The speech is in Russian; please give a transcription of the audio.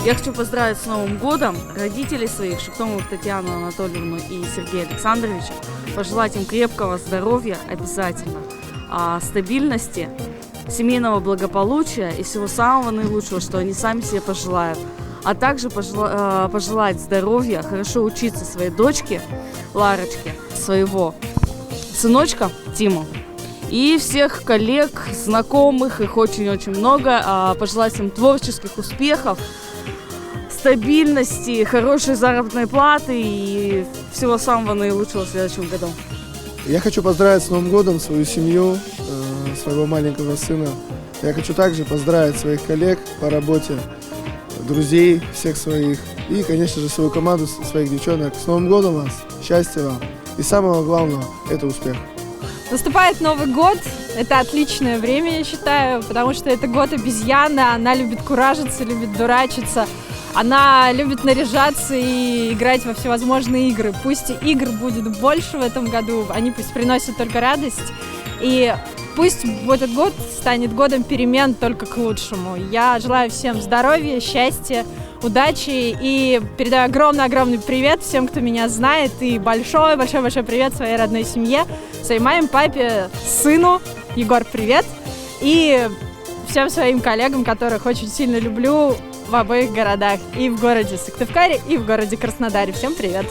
Я хочу поздравить с Новым годом родителей своих, Шептомовых Татьяну Анатольевну и Сергея Александровича. Пожелать им крепкого здоровья обязательно, стабильности, семейного благополучия и всего самого наилучшего, что они сами себе пожелают. А также пожелать здоровья, хорошо учиться своей дочке Ларочке, своего сыночка Тиму. И всех коллег, знакомых, их очень-очень много. Пожелать им творческих успехов, стабильности, хорошей заработной платы и всего самого наилучшего в следующем году. Я хочу поздравить с Новым годом свою семью, своего маленького сына. Я хочу также поздравить своих коллег по работе, друзей всех своих и, конечно же, свою команду, своих девчонок. С Новым годом вас! Счастья вам! И самого главного – это успех. Наступает Новый год. Это отличное время, я считаю, потому что это год обезьяны. Она любит куражиться, любит дурачиться. Она любит наряжаться и играть во всевозможные игры. Пусть игр будет больше в этом году, они пусть приносят только радость. И пусть этот год станет годом перемен только к лучшему. Я желаю всем здоровья, счастья, удачи и передаю огромный-огромный привет всем, кто меня знает. И большой-большой-большой привет своей родной семье, своей маме, папе, сыну. Егор, привет! И всем своим коллегам, которых очень сильно люблю в обоих городах. И в городе Сыктывкаре, и в городе Краснодаре. Всем привет!